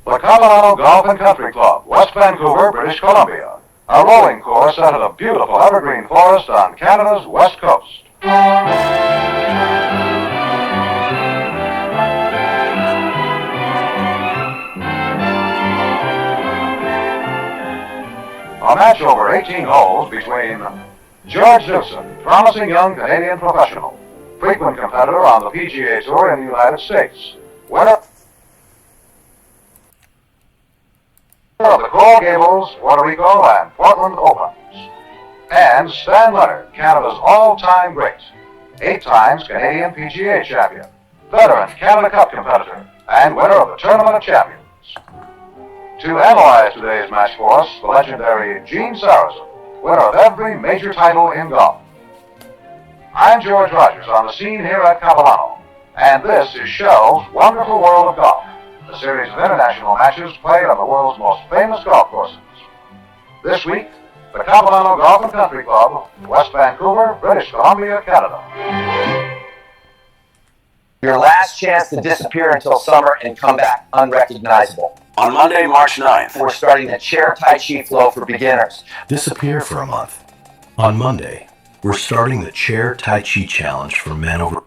The Capilano Golf and Country Club, West Vancouver, British Columbia. A rolling course set in a beautiful evergreen forest on Canada's west coast. A match over 18 holes between George Knudson, promising young Canadian professional, frequent competitor on the PGA Tour in the United States, winner of the Coral Gables, Puerto Rico, and Portland Opens, and Stan Leonard, Canada's all-time great, 8 times Canadian PGA champion, veteran Canada Cup competitor, and winner of the Tournament of Champions. To analyze today's match for us, the legendary Gene Sarazen, winner of every major title in golf. I'm George Rogers on the scene here at Capilano, and this is Shell's Wonderful World of Golf, a series of international matches played on the world's most famous golf courses. This week, the Capilano Golf and Country Club, West Vancouver, British Columbia, Canada. Your last chance to disappear until summer and come back unrecognizable. On Monday, March 9th, we're starting the chair Tai Chi flow for beginners. Disappear for a month. On Monday, we're starting the chair Tai Chi challenge for men over.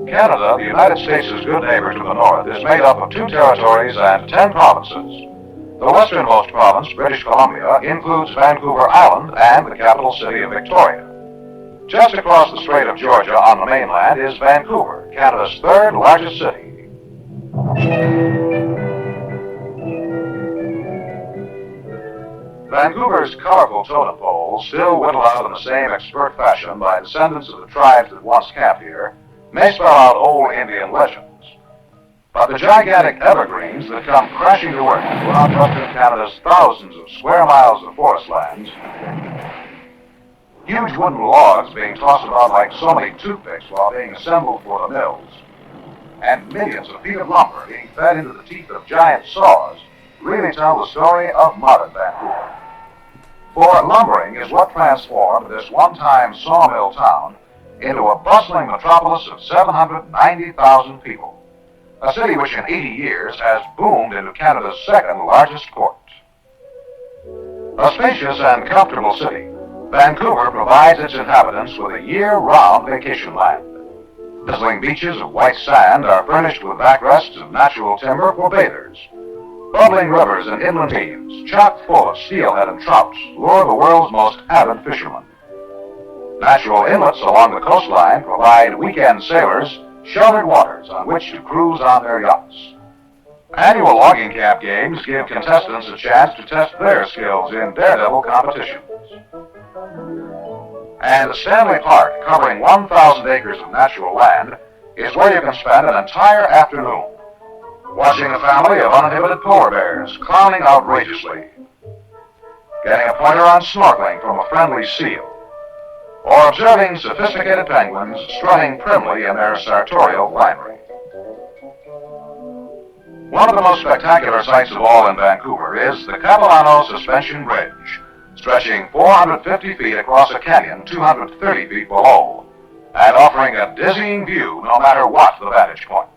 Canada, the United States' good neighbor to the north, is made up of 2 territories and 10 provinces. The westernmost province, British Columbia, includes Vancouver Island and the capital city of Victoria. Just across the Strait of Georgia on the mainland is Vancouver, Canada's 3rd largest city. Vancouver's colorful totem poles, still whittled out in the same expert fashion by descendants of the tribes that once camped here, may spell out old Indian legends. But the gigantic evergreens that come crashing to earth throughout western Canada's thousands of square miles of forest lands, huge wooden logs being tossed about like so many toothpicks while being assembled for the mills, and millions of feet of lumber being fed into the teeth of giant saws, really tell the story of modern Vancouver. For lumbering is what transformed this one-time sawmill town into a bustling metropolis of 790,000 people, a city which in 80 years has boomed into Canada's 2nd largest port. A spacious and comfortable city, Vancouver provides its inhabitants with a year-round vacation land. Dazzling beaches of white sand are furnished with backrests of natural timber for bathers. Bubbling rivers and inland streams, chock full of steelhead and trout, lure the world's most avid fishermen. Natural inlets along the coastline provide weekend sailors sheltered waters on which to cruise on their yachts. Annual logging camp games give contestants a chance to test their skills in daredevil competitions. And Stanley Park, covering 1,000 acres of natural land, is where you can spend an entire afternoon watching a family of uninhibited polar bears clowning outrageously, getting a pointer on snorkeling from a friendly seal, or observing sophisticated penguins strutting primly in their sartorial finery. One of the most spectacular sights of all in Vancouver is the Capilano Suspension Bridge, stretching 450 feet across a canyon 230 feet below, and offering a dizzying view no matter what the vantage point.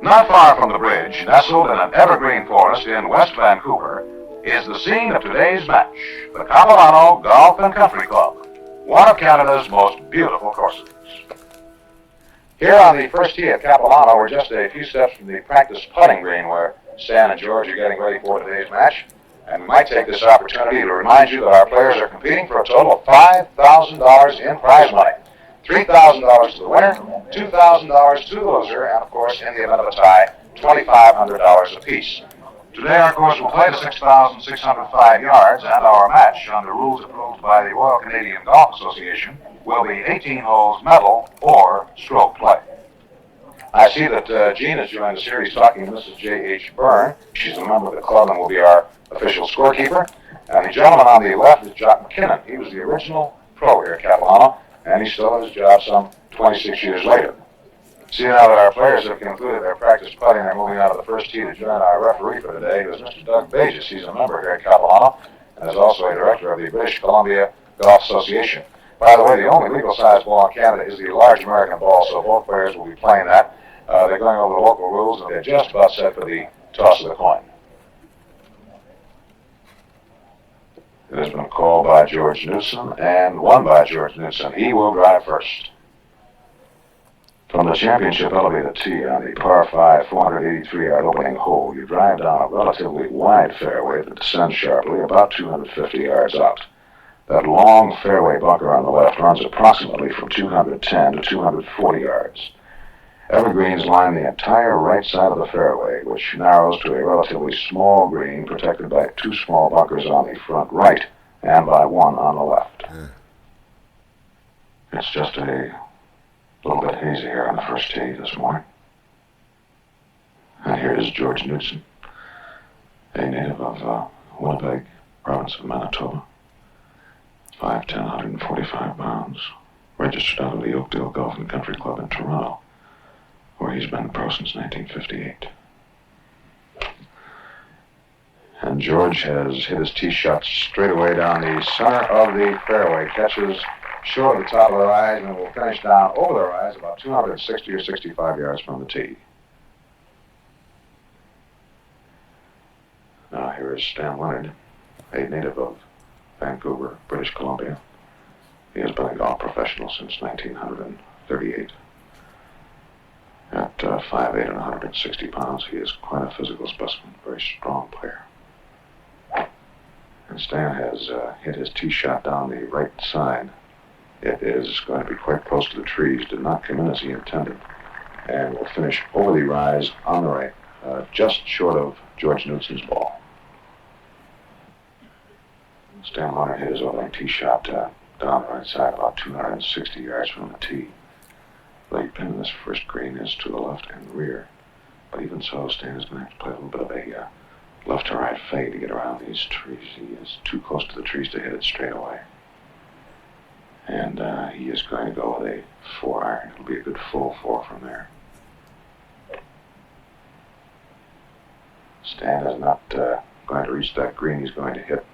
Not far from the bridge, nestled in an evergreen forest in West Vancouver, is the scene of today's match, the Capilano Golf and Country Club, one of Canada's most beautiful courses. Here on the first tee at Capilano, we're just a few steps from the practice putting green where Stan and George are getting ready for today's match, and we might take this opportunity to remind you that our players are competing for a total of $5,000 in prize money. $3,000 to the winner, $2,000 to the loser, and of course, in the event of a tie, $2,500 apiece. Today our course will play to 6,605 yards, and our match, under rules approved by the Royal Canadian Golf Association, will be 18 holes medal or stroke play. I see that Jean has joined us here. He's talking to Mrs. J.H. Byrne. She's a member of the club and will be our official scorekeeper. And the gentleman on the left is Jock McKinnon. He was the original pro here at Capilano, and he still has his job some 26 years later. See now that our players have concluded their practice putting, they're moving out of the first tee to join our referee for today, who is Mr. Doug Bages. He's a member here at Capilano and is also a director of the British Columbia Golf Association. By the way, the only legal size ball in Canada is the large American ball, so both players will be playing that. They're going over the local rules, and they're just about set for the toss of the coin. It has been called by George Knudson and won by George Knudson. He will drive first. From the championship elevated tee on the par 5, 483-yard opening hole, you drive down a relatively wide fairway that descends sharply about 250 yards out. That long fairway bunker on the left runs approximately from 210 to 240 yards. Evergreens line the entire right side of the fairway, which narrows to a relatively small green protected by two small bunkers on the front right and by one on the left. It's just a little bit hazy here on the first tee this morning. And here is George Knudson, a native of Winnipeg, province of Manitoba. 5'10", 145 pounds, registered out of the Oakdale Golf and Country Club in Toronto, where he's been pro since 1958. And George has hit his tee shot straight away down the center of the fairway, catches short of the top of the rise, and will finish down over the rise about 260 or 65 yards from the tee. Now here is Stan Leonard, a native of Vancouver, British Columbia. He has been a golf professional since 1938. At 5'8" and 160 pounds, he is quite a physical specimen, very strong player. And Stan has hit his tee shot down the right side. It is going to be quite close to the trees, did not come in as he intended, and will finish over the rise on the right, just short of George Knudson's ball. Stan Leonard hit his opening tee shot down the right side about 260 yards from the tee. The pin in this first green is to the left and rear, but even so, Stan is going to have to play a little bit of a left to right fade to get around these trees. He is too close to the trees to hit it straight away. And he is going to go with a 4-iron. It'll be a good full 4 from there. Stan is not going to reach that green. He's going to hit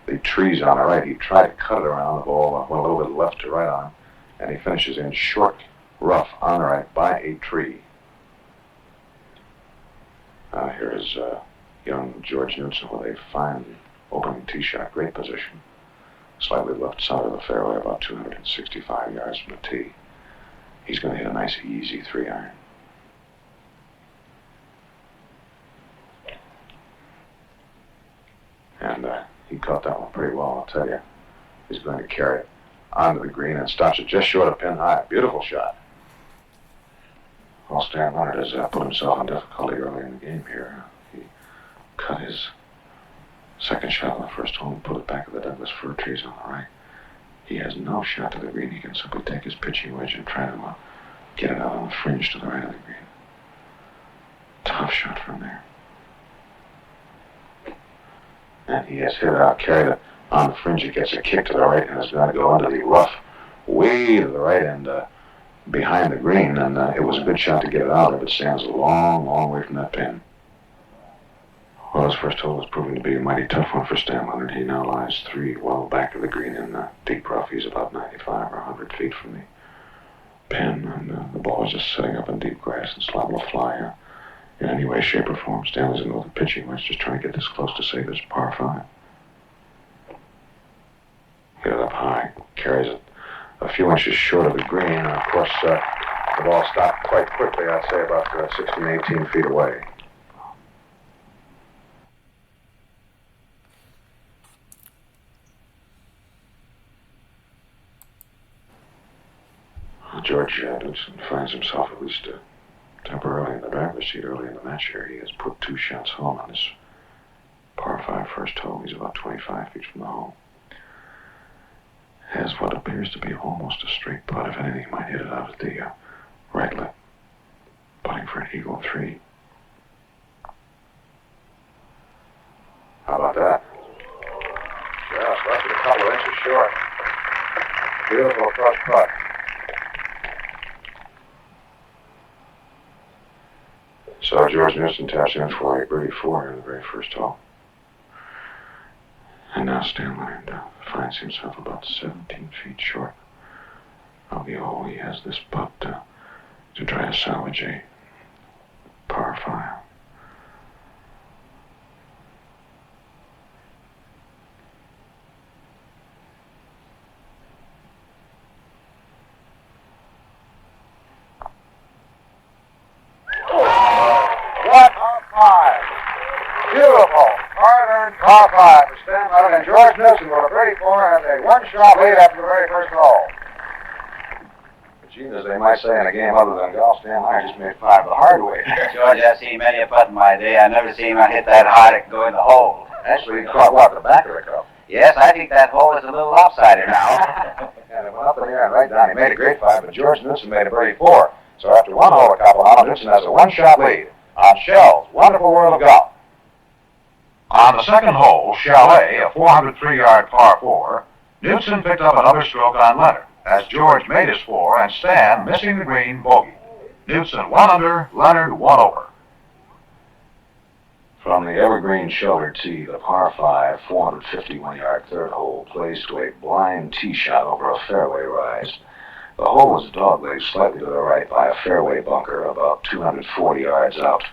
the trees on the right. He tried to cut it around. The ball went a little bit left to right on him, and he finishes in short rough on the right by a tree. Here is young George Knudson with a fine opening tee shot, great position. Slightly left side of the fairway, about 265 yards from the tee. He's going to hit a nice, easy 3-iron. And he caught that one pretty well, I'll tell you. He's going to carry it onto the green and stops it just short of pin high. Beautiful shot. Well, Stan Leonard has put himself in difficulty early in the game here. He cut his second shot on the first hole and put it back at the Douglas fir trees on the right. He has no shot to the green. He can simply take his pitching wedge and try to get it out on the fringe to the right of the green. Tough shot from there. And he has hit it out, carried it on the fringe. It gets a kick to the right and is going to go into the rough way to the right and behind the green. And it was a good shot to get it out of. It stands a long, long way from that pin. Well, his first hole was proving to be a mighty tough one for Stan Leonard. He now lies 3 well back of the green in deep rough. He's about 95 or 100 feet from the pin, and the ball is just sitting up in deep grass and it's liable to fly in any way, shape, or form. Stanley's in with the pitching wedge, just trying to get this close to save his par 5. Hit it up high, carries it a few inches short of the green, and of course the ball stopped quite quickly, I'd say about 16, 18 feet away. George Knudson finds himself at least temporarily in the driver's seat early in the match here. He has put 2 shots home on this par 5 first hole. He's about 25 feet from the hole. Has what appears to be almost a straight putt. If anything, he might hit it out at the right lip, putting for an eagle 3. How about that? Just left it a couple of inches short. Beautiful approach putt. So George Knudson taps in for a birdie 4 in the very first hole. And now Stan Leonard finds himself about 17 feet short of the hole. He has this putt to try to salvage a third, par 5 for Stan Leonard and George Knudson with a birdie 4 and a one-shot lead after the very first hole. Gene, as they might say in a game other than golf, Stan Leonard just made 5 the hard way. George, I've seen many a putt in my day. I never seen him hit that hard it can go in the hole. Actually, he caught what, the back of the cup? Yes, I think that hole is a little lopsided now. And it went up in the air and right down. He made a great 5, but George Knudson made a birdie 4. So after one hole at Capilano, Knudson has a one-shot lead on Shell's Wonderful World of Golf. On the second hole, Chalet, a 403-yard par 4, Knudson picked up another stroke on Leonard, as George made his 4 and Stan, missing the green, bogeyed. Knudson 1 under, Leonard 1 over. From the evergreen sheltered tee, the par 5, 451-yard third hole plays to a blind tee shot over a fairway rise. The hole was dogleg slightly to the right by a fairway bunker about 240 yards out.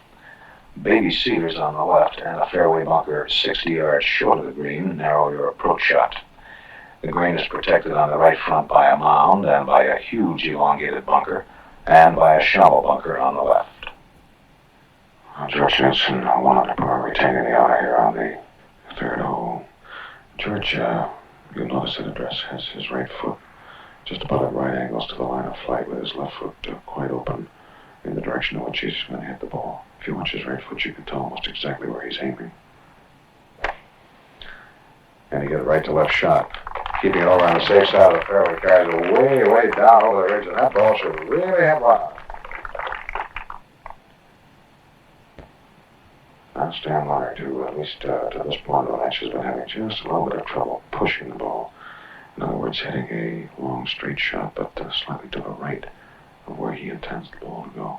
Baby cedars on the left and a fairway bunker 60 yards short of the green narrow your approach shot. The green is protected on the right front by a mound and by a huge elongated bunker and by a shallow bunker on the left. George Knudson, 1 under par, retaining the honor here on the third hole. George, you'll notice that address has his right foot just about at right angles to the line of flight with his left foot quite open in the direction in which he's going to hit the ball. If you watch his right foot, you can tell almost exactly where he's aiming. And he got a right to left shot, keeping it over on the safe side of the fairway. Carries it way, way down over the ridge, and that ball should really have run. Now Stan Leonard, who at least to this point of the match has been having just a little bit of trouble pushing the ball. In other words, hitting a long straight shot, but slightly to the right of where he intends the ball to go.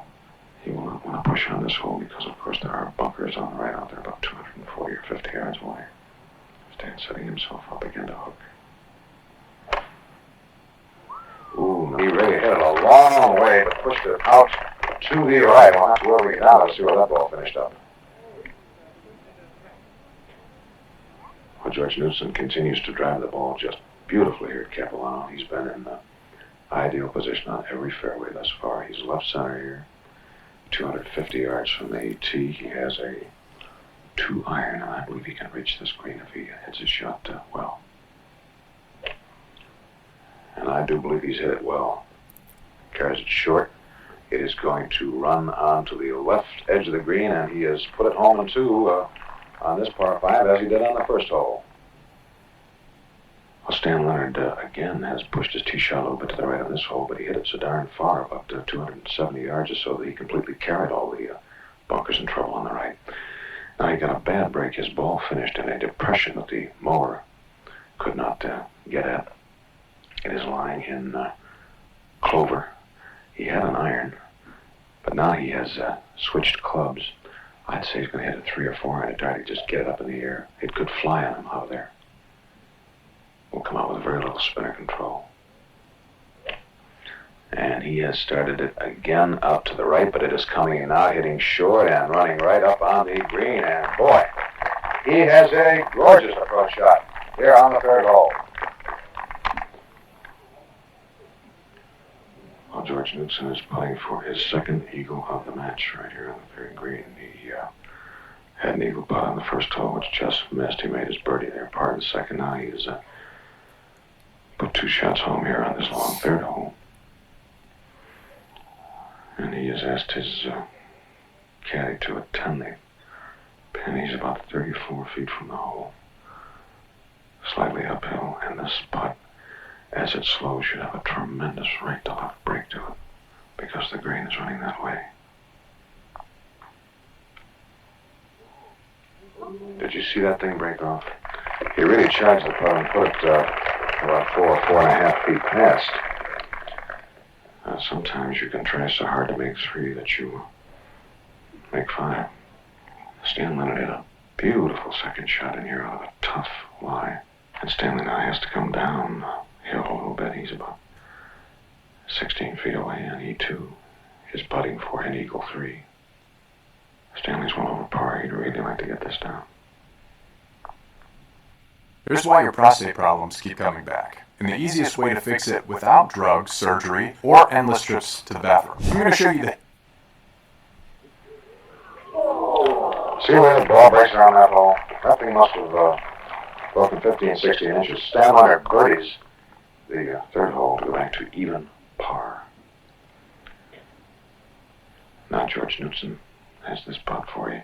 He will not want to push on this hole because, of course, there are bunkers on the right out there about 240 or 50 yards away. Stan's setting himself up again to hook. Ooh, he really hit it a long way, but pushed it out to the right. Well, that's where we get down. Let's see where that ball finished up. Well, George Knudson continues to drive the ball just beautifully here at Capilano. He's been in the ideal position on every fairway thus far. He's left center here, 250 yards from the tee. He has a 2-iron, and I believe he can reach this green if he hits his shot well. And I do believe he's hit it well. Carries it short. It is going to run onto the left edge of the green, and he has put it home in 2 on this par 5 as he did on the first hole. Well, Stan Leonard again has pushed his tee shot a little bit to the right on this hole, but he hit it so darn far, about 270 yards or so, that he completely carried all the bunkers and trouble on the right. Now he got a bad break. His ball finished in a depression that the mower could not get at. It is lying in clover. He had an iron, but now he has switched clubs. I'd say he's going to hit a 3 or 4 iron to try to just get it up in the air. It could fly on him out of there. Will come out with very little spinner control. And he has started it again out to the right, but it is coming now, hitting short and running right up on the green. And boy, he has a gorgeous approach shot here on the third hole. Well, George Knudson is playing for his second eagle of the match right here on the third green. He had an eagle putt on the first hole, which just missed. He made his birdie there, par in the second. Now he has put 2 shots home here on this long third hole. And he has asked his caddy to attend the pin. He's about 34 feet from the hole, slightly uphill, and this putt, as it slows, should have a tremendous right to left break to it because the green is running that way. Did you see that thing break off? He really charged the putt and put it about 4.5 feet past. Sometimes you can try so hard to make 3 that you make 5. Stan Leonard hit a beautiful second shot in here out of a tough lie. And Stanley now has to come down hill a little bit. He's about 16 feet away, and he too is putting for an eagle 3. Stanley's 1 over par. He'd really like to get this down. Here's why your prostate problems keep coming back, and the easiest way to fix it without drugs, surgery, or endless trips to the bathroom. I'm going to show you the... See where the ball breaks around that hole? That thing must have broken 15, 16 inches. Stan Leonard birdies the third hole to go back to even par. Now George Knudson has this putt for you.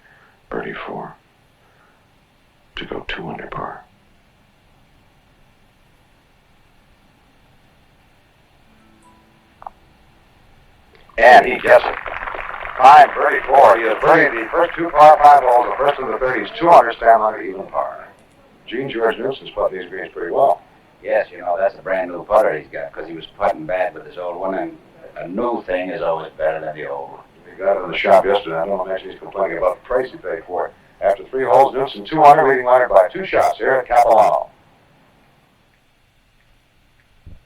Birdie 4 to go 2 under par. And he gets it. Fine, birdie 4. He has birdied the first 2 par 5 holes, the first of the 30s, 2 under, Stan Leonard, even par. Gene George Newson's putting these greens pretty well. Yes, you know, that's a brand new putter he's got, because he was putting bad with his old one, and a new thing is always better than the old one. He got it in the shop yesterday. I don't imagine he's complaining about the price he paid for it. After 3 holes, Newson 2 under, leading Leonard by 2 shots here at Capilano.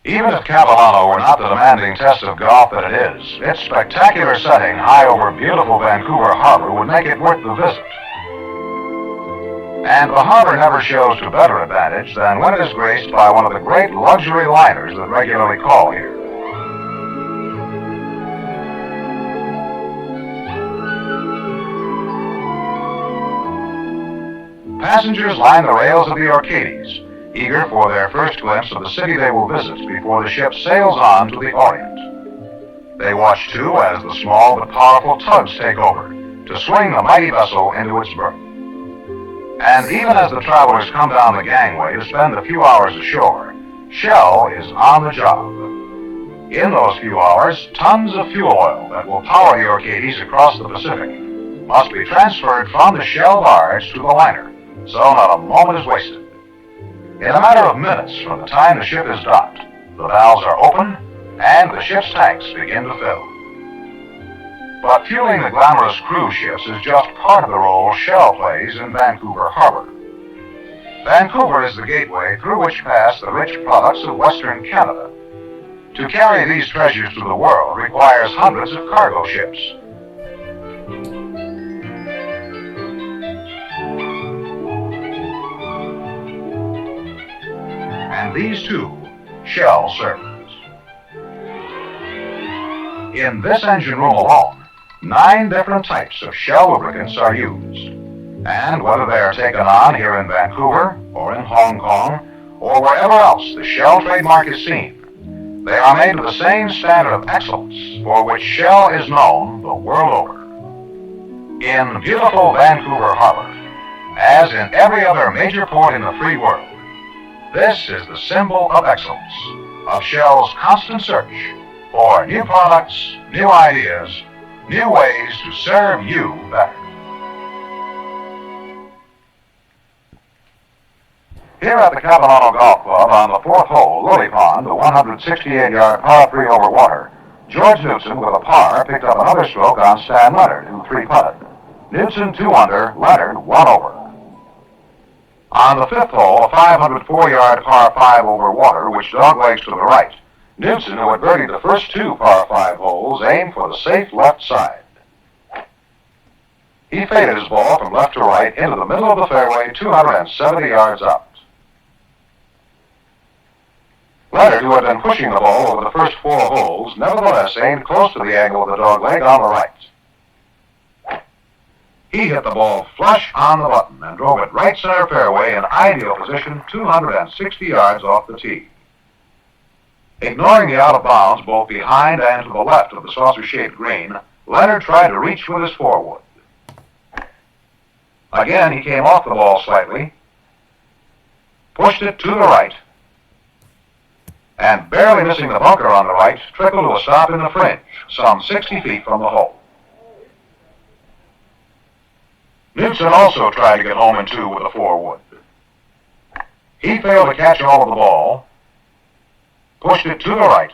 Even if Capilano were not the demanding test of golf that it is, its spectacular setting high over beautiful Vancouver Harbor would make it worth the visit. And the harbor never shows to better advantage than when it is graced by one of the great luxury liners that regularly call here. Passengers line the rails of the Orcades, eager for their first glimpse of the city they will visit before the ship sails on to the Orient. They watch, too, as the small but powerful tugs take over to swing the mighty vessel into its berth. And even as the travelers come down the gangway to spend a few hours ashore, Shell is on the job. In those few hours, tons of fuel oil that will power the Orcades across the Pacific must be transferred from the Shell barge to the liner, so not a moment is wasted. In a matter of minutes from the time the ship is docked, the valves are open and the ship's tanks begin to fill. But fueling the glamorous cruise ships is just part of the role Shell plays in Vancouver Harbor. Vancouver is the gateway through which pass the rich products of Western Canada. To carry these treasures to the world requires hundreds of cargo ships. And these too, Shell serves. In this engine room alone, 9 different types of Shell lubricants are used. And whether they are taken on here in Vancouver, or in Hong Kong, or wherever else the Shell trademark is seen, they are made to the same standard of excellence for which Shell is known the world over. In beautiful Vancouver Harbor, as in every other major port in the free world, this is the symbol of excellence, of Shell's constant search for new products, new ideas, new ways to serve you better. Here at the Capilano Golf Club on the 4th hole, Lily Pond, the 168-yard par 3 over water, George Knudson with a par picked up another stroke on Stan Leonard, who 3-putted. Knudson 2 under, Leonard 1 over. On the 5th hole, a 504-yard par 5 over water, which doglegs to the right. Knudson, who had birdied the first 2 par 5 holes, aimed for the safe left side. He faded his ball from left to right into the middle of the fairway, 270 yards out. Leonard, who had been pushing the ball over the first 4 holes, nevertheless aimed close to the angle of the dogleg on the right. He hit the ball flush on the button and drove it right center fairway in ideal position, 260 yards off the tee. Ignoring the out of bounds both behind and to the left of the saucer-shaped green, Leonard tried to reach with his forewood. Again, he came off the ball slightly, pushed it to the right, and barely missing the bunker on the right, trickled to a stop in the fringe, some 60 feet from the hole. Knudson also tried to get home in 2 with a forewood. He failed to catch all of the ball, pushed it to the right,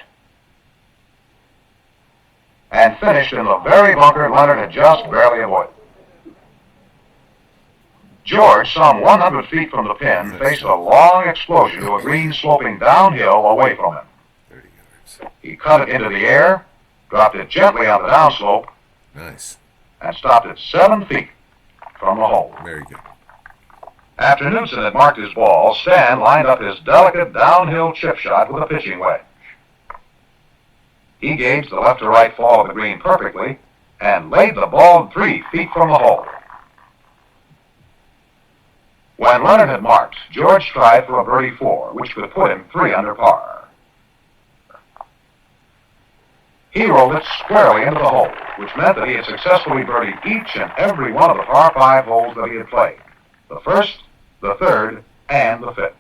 and finished in the very bunker Leonard had just barely avoided. George, some 100 feet from the pin, faced a long explosion to a green sloping downhill away from him. He cut it into the air, dropped it gently on the downslope, Nice. and stopped it 7 feet from the hole. Very good. After Knudson had marked his ball, Stan lined up his delicate downhill chip shot with a pitching wedge. He gauged the left to right fall of the green perfectly and laid the ball 3 feet from the hole. When Leonard had marked, George tried for a birdie 4, which could put him 3 under par. He rolled it squarely into the hole, which meant that he had successfully birdied each and every one of the par 5 holes that he had played. The first, the third, and the fifth.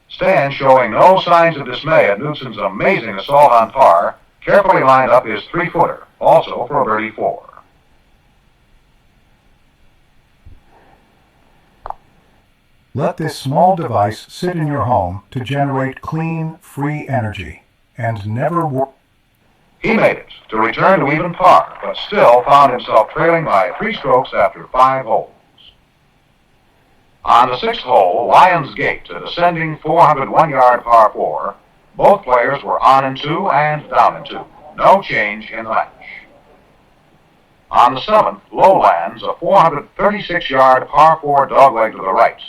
Stan, showing no signs of dismay at Knudsen's amazing assault on par, carefully lined up his 3-footer, also for a birdie 4. Let this small device sit in your home to generate clean, free energy, and never worry. He made it to return to even par, but still found himself trailing by 3 strokes after 5 holes. On the 6th hole, Lions Gate, a descending 401-yard par 4, both players were on in 2 and down in 2. No change in the match. On the 7th, Lowlands, a 436-yard par 4 dogleg to the right.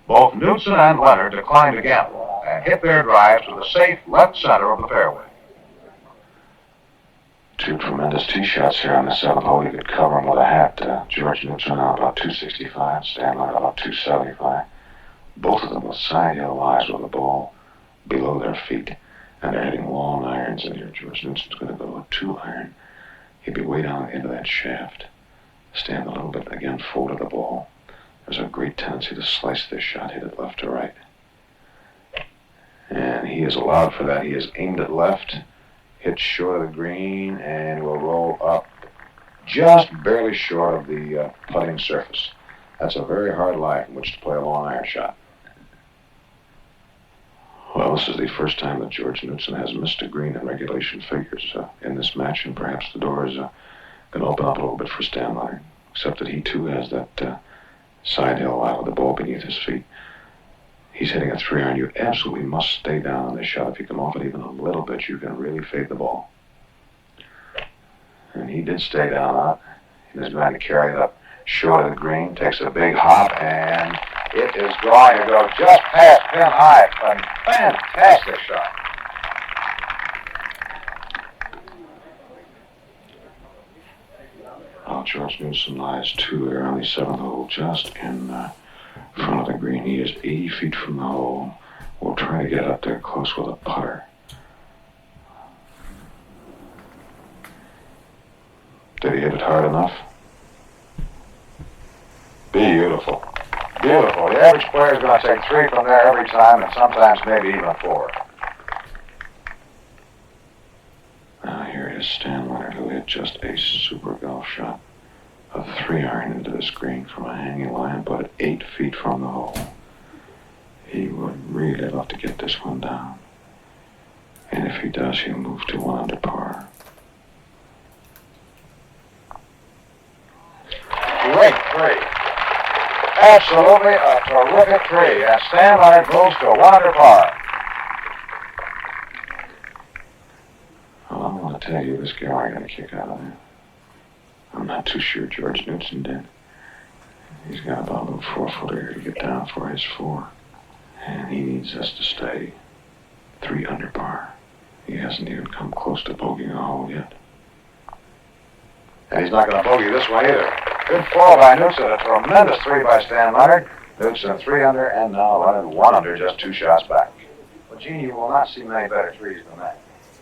Both Knudson and Leonard declined to gamble and hit their drives to the safe left center of the fairway. 2 tremendous tee shots here on the 7th hole. You could cover them with a hat. George Knudson on about 265, Stan Leonard about 275. Both of them with side hill lies with the ball below their feet, and they're hitting long irons in here. George Knudson's going to go to a 2-iron. He'd be way down into that shaft. Stand a little bit, again, forward of the ball. There's a great tendency to slice this shot, hit it left to right. And he is allowed for that. He is aimed at left, hit short of the green, and will roll up just barely short of the putting surface. That's a very hard lie from which to play a long iron shot. Well, this is the first time that George Knudson has missed a green in regulation figures in this match, and perhaps the door is going to open up a little bit for Stan Leonard, except that he too has that side hill lie with the ball beneath his feet. He's hitting a 3-iron. You absolutely must stay down on this shot. If you come off it even a little bit, you can really fade the ball. And he did stay down on it. He was going to carry it up short of the green, takes a big hop, and it is going to go just past pin high. A fantastic shot. Well, George Knudson lies 2 here on the 7th hole, just in front of the green. He is 80 feet from the hole. We'll try to get up there close with a putter. Did he hit it hard enough? Beautiful. Beautiful. The average player is going to take 3 from there every time, and sometimes maybe even 4. Now here is Stan Leonard, who hit just a super golf shot. A 3-iron into this green from a hanging line, but 8 feet from the hole. He would really love to get this one down. And if he does, he'll move to 1 under par. Great 3. Absolutely a terrific 3. And Stan Leonard moves to 1 under par. Well, I'm going to tell you, this guy got a kick out of that. I'm not too sure George Knudson did. He's got about a little 4-footer here to get down for his 4. And he needs us to stay 3 under par. He hasn't even come close to bogeying a hole yet. And he's not going to bogey this one either. Good fall by Knudson. A tremendous 3 by Stan Leonard. Knudson 3 under, and now Leonard 1 under, just 2 shots back. Well, Gene, you will not see many better 3s than that.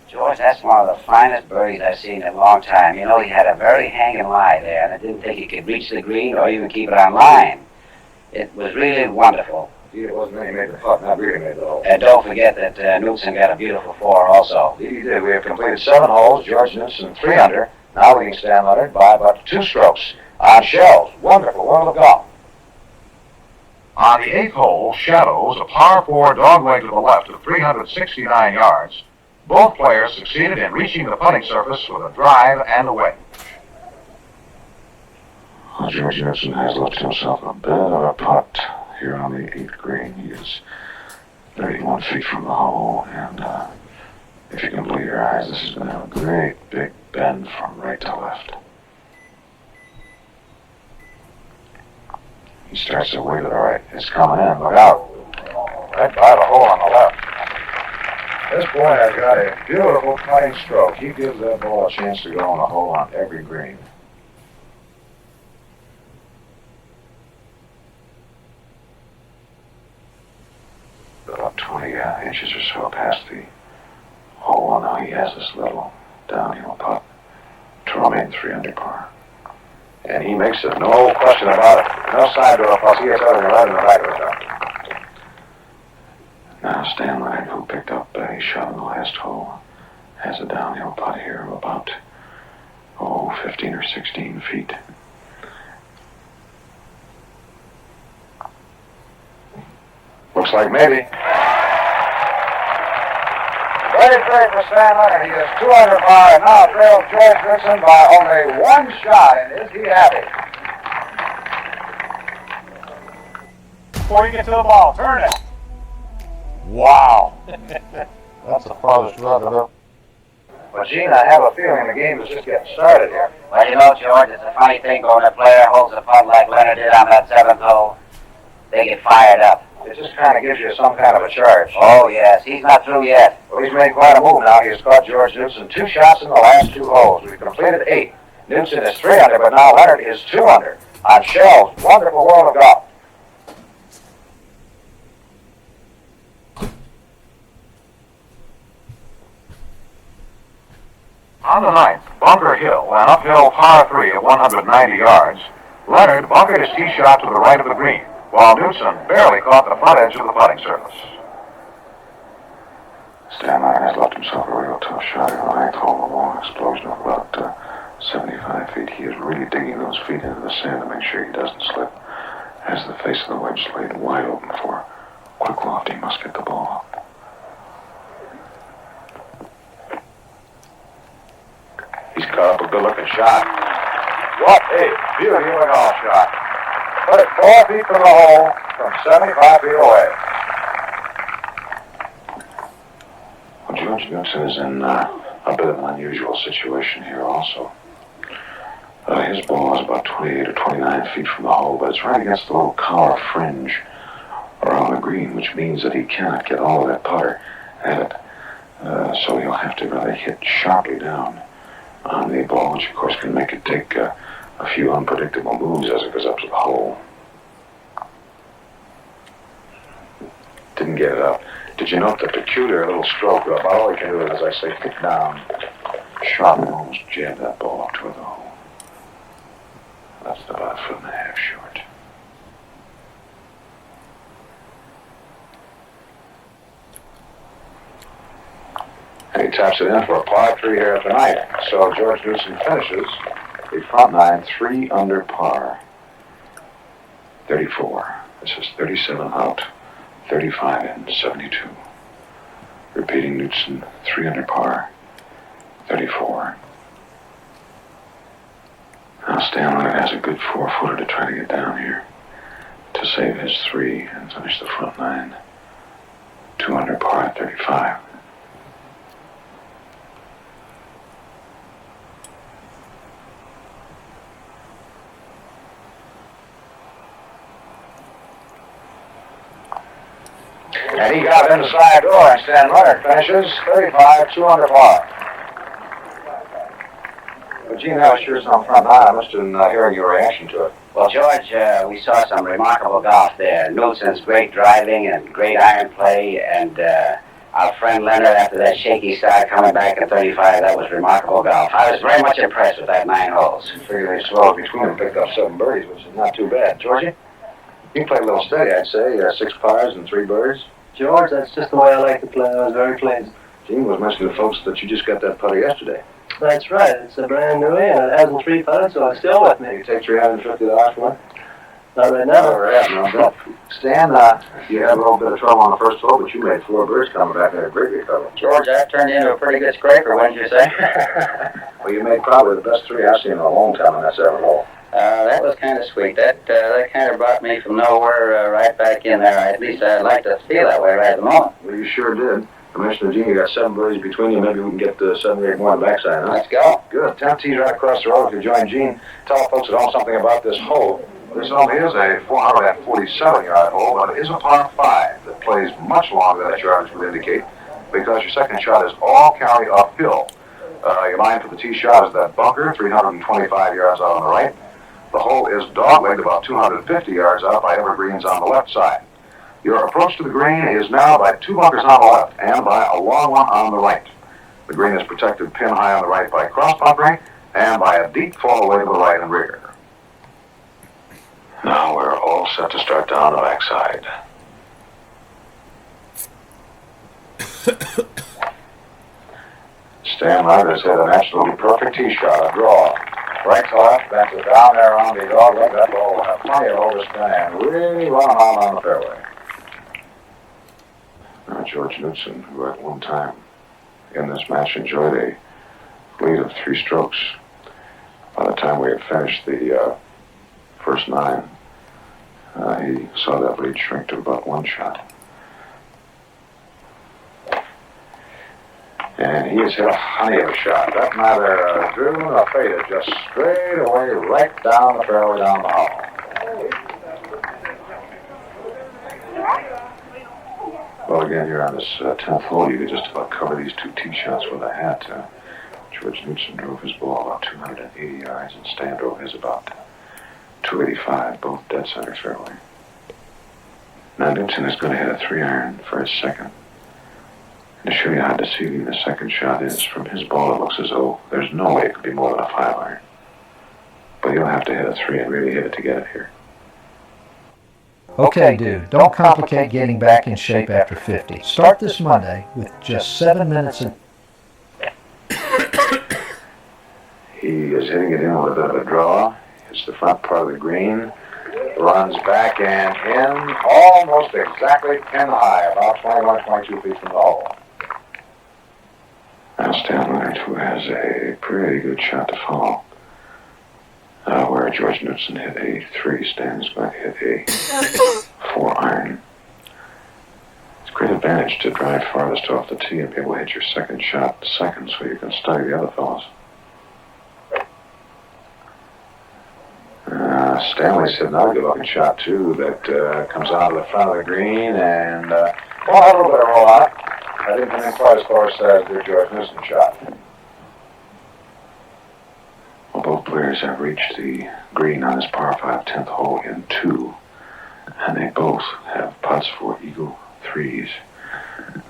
George, that's one of the finest birdies I've seen in a long time. You know, he had a very hanging lie there, and I didn't think he could reach the green or even keep it on line. It was really wonderful. Indeed, it wasn't that he made the putt, not really made the hole. And don't forget that Knudson got a beautiful 4 also. Indeed, he did. We have completed 7 holes. George Knudson 3 under, now leading Stan Leonard by about 2 strokes on shells. Wonderful world of golf. On the 8th hole, Shadows, a par 4 dogleg to the left of 369 yards. Both players succeeded in reaching the putting surface with a drive and a wedge. Well, George Knudson has left himself a bit of a putt here on the 8th green. He is 31 feet from the hole, and if you can believe your eyes, this is going to have a great big bend from right to left. He starts away to the right. It's coming in. Look out. Right by the hole on the left. This boy has got a beautiful putting stroke. He gives that ball a chance to go on the hole on every green. inches or so past the hole. Now he has this little downhill putt to remain 3 under par. And he makes it, no question about it. No side door, plus he gets everything right in the back of the cup. Now Stan Leonard, who picked up a shot on the last hole, has a downhill putt here of about, 15 or 16 feet. Looks like maybe. Very great for Stan Leonard. He is 2 under par and now trails George Knudson by only 1 shot. And is he happy? Before you get to the ball, turn it. Wow. That's the farthest run of it. Well, Gene, I have a feeling the game is just getting started here. Well, you know, George, it's a funny thing when a player holds a putt like Leonard did on that 7th hole. They get fired up. It just kind of gives you some kind of a charge. Oh, yes. He's not through yet. Well, he's made quite a move now. He has caught George Knudson 2 shots in the last 2 holes. We've completed 8. Knudson is 3 under, but now Leonard is 2 under on Shell's wonderful world of golf. On the 9th, Bunker Hill, an uphill par 3 of 190 yards. Leonard bunkered his tee shot to the right of the green, while Knudson barely caught the front edge of the putting surface. Stan Leonard has left himself a real tough shot in the 9th hole, a long explosion of about 75 feet. He is really digging those feet into the sand to make sure he doesn't slip. Has the face of the wedge laid wide open for quick loft. He must get the ball up. He's caught up a good-looking shot. What a beauty of a golf shot. Put it 4 feet from the hole from 75 feet away. Well, George Knudson is in a bit of an unusual situation here also. His ball is about 28 or 29 feet from the hole, but it's right against the little collar fringe around the green, which means that he cannot get all of that putter at it. So he'll have to really hit sharply down on the ball, which of course can make it take a few unpredictable moves as it goes up to the hole. Didn't get it up. Did you note the peculiar little stroke? About all he can do is, as I say, hit down sharply, almost jab that ball up toward the hole. That's about 1.5 feet short. And he taps it in for a par 3 here tonight. So George Knudson finishes the front 9 3 under par. 34. This is 37 out, 35 in, 72. Repeating Knudson, 3 under par, 34. Now Stan Leonard has a good 4-footer to try to get down here to save his 3 and finish the front 9. 2 under par at 35. And he got in the side door, and Stan Leonard finishes 35, 2 under par. Well, Gene, that was sure some fun. I'm interested in hearing your reaction to it. Well, George, we saw some remarkable golf there. Knudson's great driving and great iron play, and our friend Leonard, after that shaky start coming back at 35, that was remarkable golf. I was very much impressed with that 9 holes. I figure they swelled between them, picked up 7 birdies, which is not too bad. Georgie, you played a little steady, I'd say. 6 pars and 3 birdies. George, that's just the way I like to play. I was very pleased. Gene was mentioning to folks that you just got that putter yesterday. That's right. It's a brand new and it hasn't 3 putted, so it's still with me. You take $350 for it? Not right now. Never have, no doubt. Stan, you had a little bit of trouble on the first hole, but you made 4 birds coming back there. A great recovery. George, that turned into a pretty good scraper, wouldn't you say? Well, you made probably the best 3 I've seen in a long time on that 7th hole. That was kind of sweet. That kind of brought me from nowhere right back in there. At least I'd like to feel that way right at the moment. Well, you sure did. I mentioned to Gene, you got 7 birdies between you. Maybe we can get 7 or 8 more on the backside, huh? Let's go. Good. 10 tees right across the road. If you join Gene, tell folks at home something about this hole. This only is a 447-yard hole, but it is a par 5 that plays much longer than its yardage would indicate, because your second shot is all carry uphill. Your line for the tee shot is that bunker, 325 yards out on the right. The hole is dog-legged about 250 yards out by evergreens on the left side. Your approach to the green is now by 2 bunkers on the left and by a long one on the right. The green is protected pin high on the right by cross bunkering and by a deep fall away to the right and rear. Now we're all set to start down the backside. Stan Leonard has hit an absolutely perfect tee shot, a draw. Right to left, bounces down there on the dog leg. That ball will have plenty of overspin and really run out on the fairway. Now George Knudson, who at one time in this match enjoyed a lead of 3 strokes, by the time we had finished the first 9, he saw that lead shrink to about 1 shot. And he has hit a honey of a shot. That neither driven or faded, just straight away right down the fairway, down the hollow. Well, again, here on this 10th hole, you could just about cover these 2 tee shots with a hat. George Knudson drove his ball about 280 yards, and Stan drove his about 285, both dead center fairway. Now Knudson is going to hit a 3-iron for his second. And to show you how deceiving the second shot is, from his ball it looks as though there's no way it could be more than a 5-iron. But you'll have to hit a 3 and really hit it to get it here. Okay, dude, don't complicate getting back in shape after 50. Start this Monday with just 7 minutes and... He is hitting it in with a bit of a draw. Hits the front part of the green. Runs back and in almost exactly pin high, about 21, 22 feet from the hole. Now Stan Leonard, who has a pretty good shot to follow. Where George Knudson hit a 3, Stan is going to hit a 4-iron. It's a great advantage to drive farthest off the tee and be able to hit your second shot second so you can study the other fellows. Stanley's hit another good-looking shot, too, that comes out of the front of the green and Well, a little bit of roll on it. I didn't come in quite as close as the George Knudson shot. Well, both players have reached the green on this par 5 10th hole in 2, and they both have putts for eagle 3s.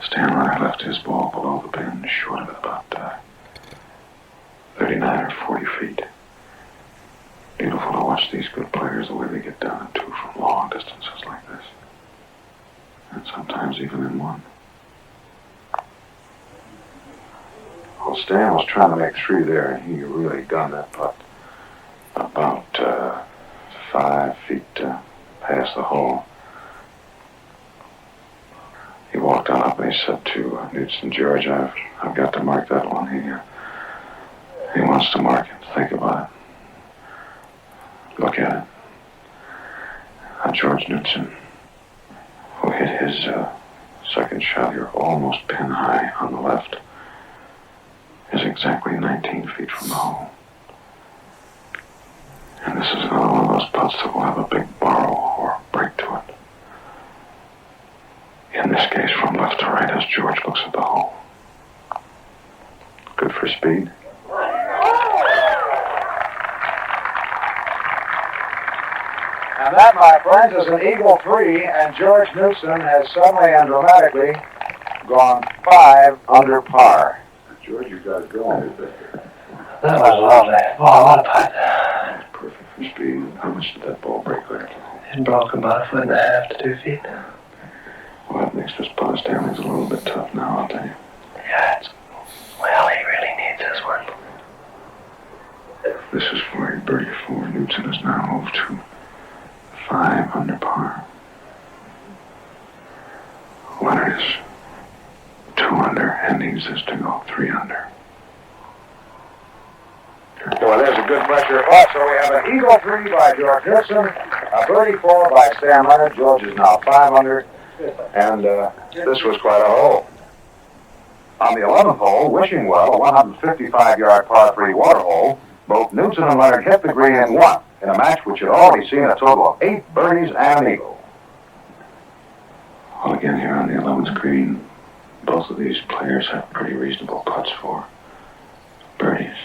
Stan Leonard left his ball below the pin, short of it about 39 or 40 feet. Beautiful to watch these good players, the way they get down in 2 from long distances like this. And sometimes even in 1. Well, Stan was trying to make 3 there, and he really gunned that putt about 5 feet past the hole. He walked on up and he said to Knudson, George, I've got to mark that one. He wants to mark it. Think about it. Look at it. George Knudson, who hit his second shot here almost pin high on the left, is exactly 19 feet from the hole. And this is another one of those putts that will have a big borrow or break to it. In this case, from left to right as George looks at the hole. Good for speed. And that, my friends, is an eagle 3, and George Knudson has suddenly and dramatically gone 5 under par. George, you got it going. That was lovely. Oh, what a putt. Perfect for speed. How much did that ball break there? It broke about 1.5 to 2 feet. Well, that makes this putt Stanley's a little bit tough now, I'll tell you. Yeah, well, he really needs this one. This is for a birdie 4. Knudson is now moved to 5 under par. Leonard is 2 under and needs this to go 3 under. Well, there's a good pressure putt, so we have an eagle 3 by George Knudson, a birdie 4 by Stan Leonard. George is now 5 under, and this was quite a hole. On the 11th hole, wishing well, a 155-yard par 3 water hole, both Knudson and Leonard hit the green and won in a match which had already seen a total of 8 birdies and an eagle. Well, again, here on the 11th green, both of these players have pretty reasonable putts for birdies.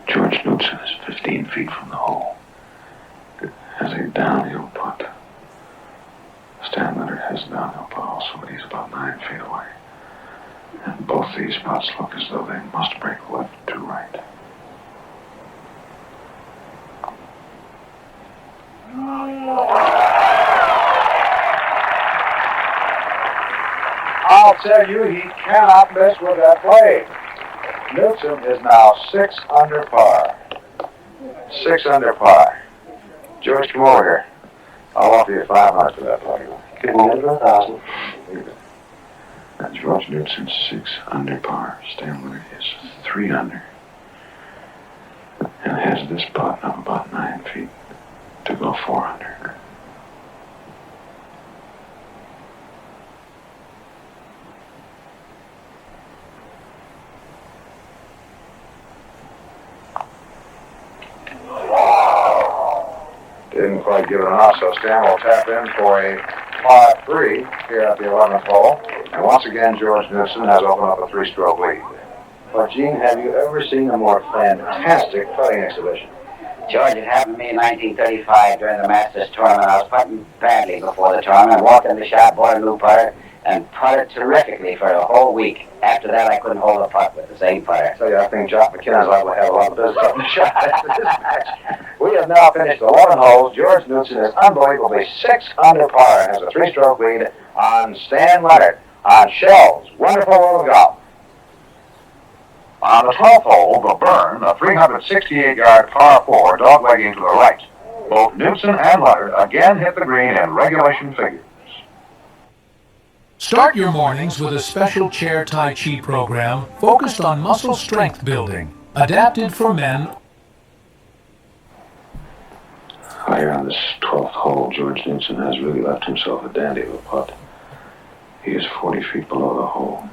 George Knudson is 15 feet from the hole. Has a downhill putt. Stan Leonard has these spots look as though they must break left to right. I'll tell you, he cannot miss with that play. Knudson is now 6 under par. 6 under par. George, come over here. I'll offer you $500 for that play. Couldn't get it for 1,000. Now, George Knudson's 6 under par. Stan Leonard is 3 under. And has this putt of about 9 feet to go 4 under. Didn't quite give it enough, so Stan will tap in for a par 3 here at the 11th hole. And once again, George Knudson has opened up a 3-stroke lead. Well, Gene, have you ever seen a more fantastic putting exhibition? George, it happened to me in 1935 during the Masters tournament. I was putting badly before the tournament, walked in the shop, bought a new putter, and putted terrifically for a whole week. After that, I couldn't hold a putt with the same putter. So I think John McKinnon's liable to have a lot of business on the shot after this match. We have now finished 11 holes. George Knudson is unbelievably 6 under par and has a 3-stroke lead on Stan Leonard on Shell's Wonderful World of Golf. On the 12th hole, the Burn, a 368-yard par 4 doglegging to the right. Both Knudson and Leonard again hit the green in regulation figures. Start your mornings with a special chair Tai Chi program focused on muscle strength building, adapted for men. Here on this 12th hole, George Knudson has really left himself a dandy of a putt. He is 40 feet below the hole.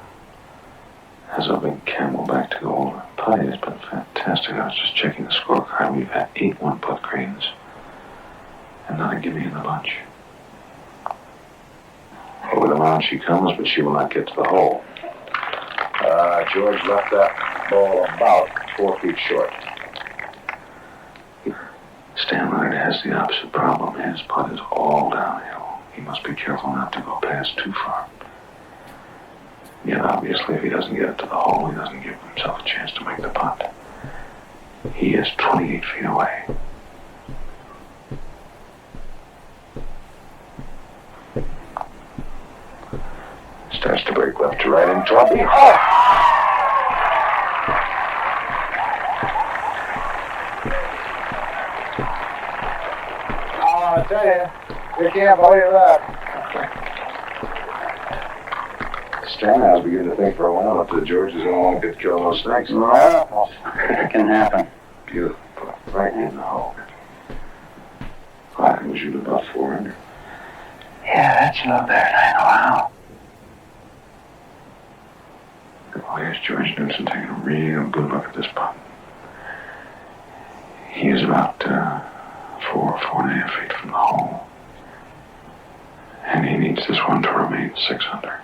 Has a big camel back to go over. Putting has been fantastic. I was just checking the scorecard. We've had 8 one-putt greens. And not a gimme in the bunch. Over the mound she comes, but she will not get to the hole. George left that ball about 4 feet short. Stan Leonard has the opposite problem. His putt is all downhill. He must be careful not to go past too far. Yet obviously if he doesn't get it to the hole, he doesn't give himself a chance to make the putt. He is 28 feet away. Starts to break left to right into a beat. I tell you can't believe that. Stan, I was beginning to think for a while that George is the only one who could kill those snakes. Well, it can happen. Beautiful. Right in the hole. I was shooting about 4 under. Yeah, that's a little better than I know how. Well, here's George Knudson taking a real good look at this putt. He is about 4.5 feet from the hole. And he needs this one to remain 6 under.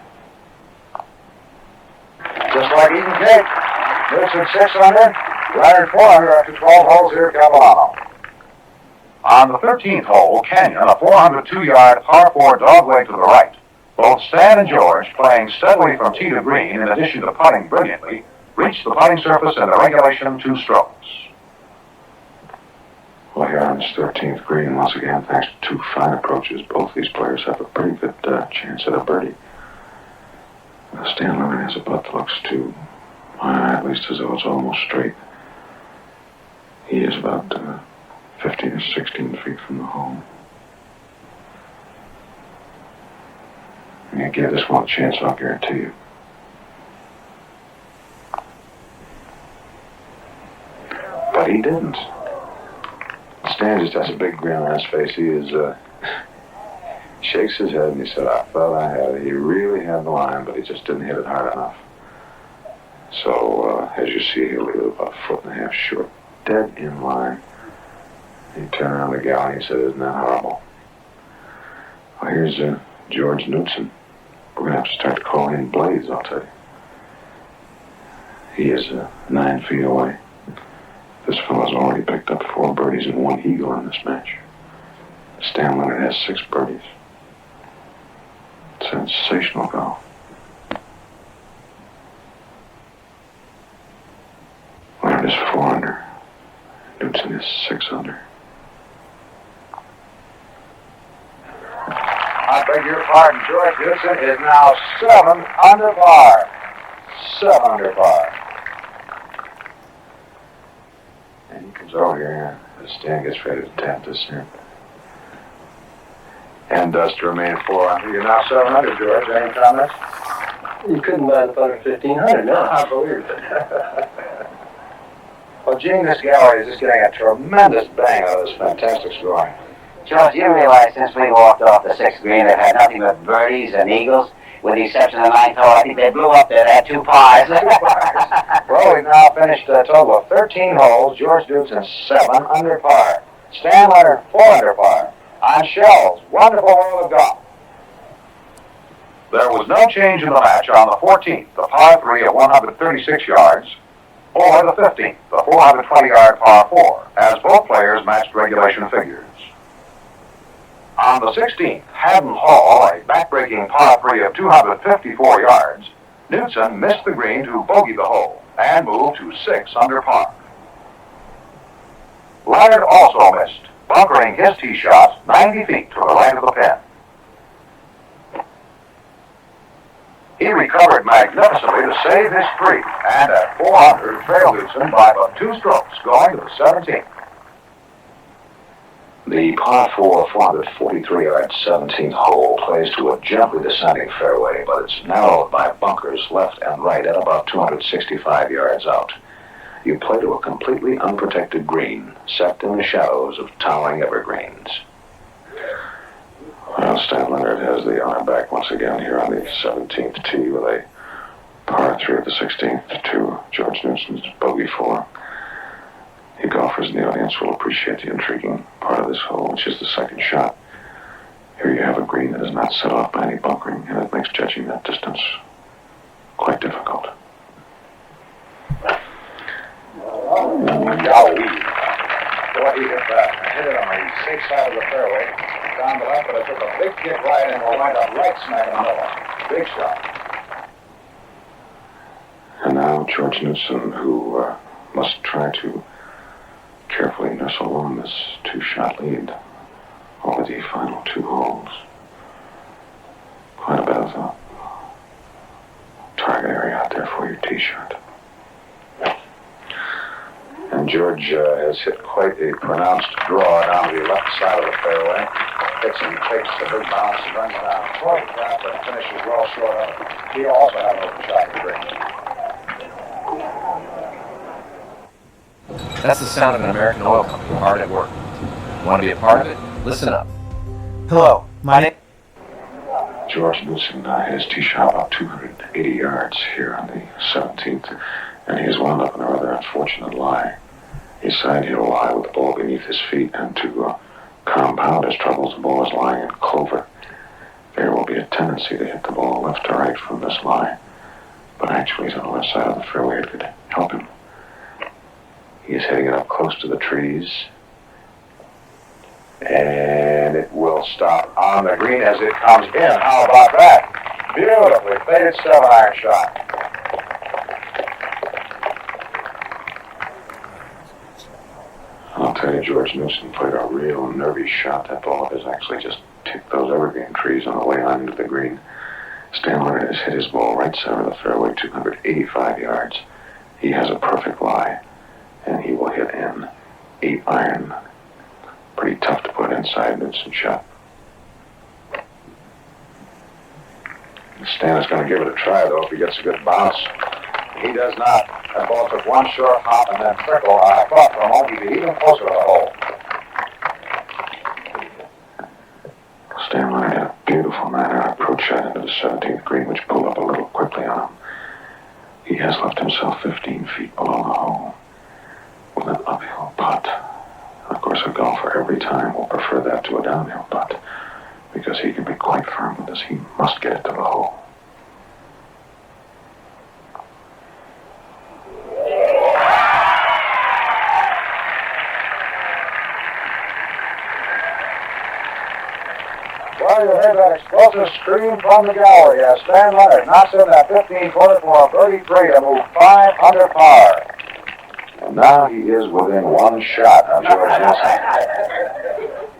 Just like eating cake. Knudson 6 under, Leonard 4 under after 12 holes here at Capilano. On the 13th hole, Canyon, a 402-yard par 4 dogleg to the right. Both Stan and George, playing steadily from tee to green in addition to putting brilliantly, reached the putting surface in the regulation 2 strokes. Well, here on this 13th green, once again, thanks to 2 fine approaches, both these players have a pretty good chance at a birdie. Stan Leonard has a putt that looks to, at least as though it's almost straight. He is about 15 or 16 feet from the hole. You give this one a chance, I'll guarantee you. But he didn't. Stan just has a big grin on his face. He is, shakes his head and he said, I thought I had it. He really had the line, but he just didn't hit it hard enough. So, as you see, he'll leave it about 1.5 foot short, dead in line. He turned around to the gal and he said, isn't that horrible? Well, here's George Knudson. We're going to have to start calling him Blades, I'll tell you. He is 9 feet away. This fellow's already picked up 4 birdies and 1 eagle in this match. Stan Leonard has 6 birdies. Sensational golf. Knudson is 6 under. I beg your pardon, George Knudson is now 7 under par. 7 under par. And he comes over here and Stan gets ready to tap this in. And does to remain 4 under. You're now 7 under, George. Any comments? You couldn't buy the putter 1,500, no. I believe it. Well, Gene, this gallery is just getting a tremendous bang out of this fantastic scoring. George, you realize since we walked off the 6th green, they've had nothing but birdies and eagles, with the exception of the 9th hole. I think they blew up there. They had 2 pars. Well, we've now finished a total of 13 holes. George Knudson 7 under par. Stan Leonard 4 under par. On Shell's wonderful world of golf. There was no change in the match on the 14th, the par 3 of 136 yards, or the 15th, the 420-yard par 4, as both players matched regulation figures. On the 16th, Haddon Hall, a backbreaking par 3 of 254 yards, Knudson missed the green to bogey the hole and moved to 6 under par. Leonard also missed, bunkering his tee shot 90 feet to the right of the pin. He recovered magnificently to save his 3, and at 400 trailed Knudson by but 2 strokes, going to the 17th. The par 4, 443-yard 17th hole plays to a gently descending fairway, but it's narrowed by bunkers left and right at about 265 yards out. You play to a completely unprotected green, set in the shadows of towering evergreens. Well, Stan Leonard has the honor back once again here on the 17th tee with a par 3 of the 16th to George Knudsen's bogey 4. You golfers in the audience will appreciate the intriguing part of this hole, which is the second shot. Here you have a green that is not set off by any bunkering, and it makes judging that distance quite difficult. Golly. Boy, he hit it on the 6th side of the fairway, down the left, but it took a big kick right and will wind up right smack in the middle. Big shot. And now George Knudson, who must try to carefully nestle on this 2-shot lead over the final 2 holes. Quite a bit of a target area out there for your tee shot. And George has hit quite a pronounced draw down the left side of the fairway. Hits and takes the big bounce and runs down toward the top, but finishes well short of it. He also had an open shot to green. That's the sound of an American oil company hard at work. Want to be a part of it? Listen up. Hello, my name... George Knudson has tee shot about 280 yards here on the 17th, and he has wound up in a rather unfortunate lie. He decided he'll lie with the ball beneath his feet, and to compound his troubles, the ball is lying in clover. There will be a tendency to hit the ball left to right from this lie, but actually he's on the left side of the fairway. It could help him. He is hitting it up close to the trees. And it will stop on the green as it comes in. How about that? Beautifully faded 7-iron shot. I'll tell you, George Knudson played a real nervy shot. That ball has actually just ticked those evergreen trees on the way on into the green. Stan Leonard has hit his ball right center of the fairway, 285 yards. He has a perfect lie, and he will hit in 8-iron. Pretty tough to put inside Knudson's shot. Stan is going to give it a try, though, if he gets a good bounce. He does not. That ball took one short hop and then trickle. I thought for a moment he'd be even closer to the hole. Stan Leonard had a beautiful manner approach shot into the 17th green, which pulled up a little quickly on him. He has left himself 15 feet below the hole with an uphill putt. Of course, a golfer every time will prefer that to a downhill putt, because he can be quite firm with this. He must get it to the hole. Well, you heard that explosive scream from the gallery as Stan Leonard knocks in that 15-footer for a birdie 3 to move 5 under par. And And now he is within one shot of George Knudson.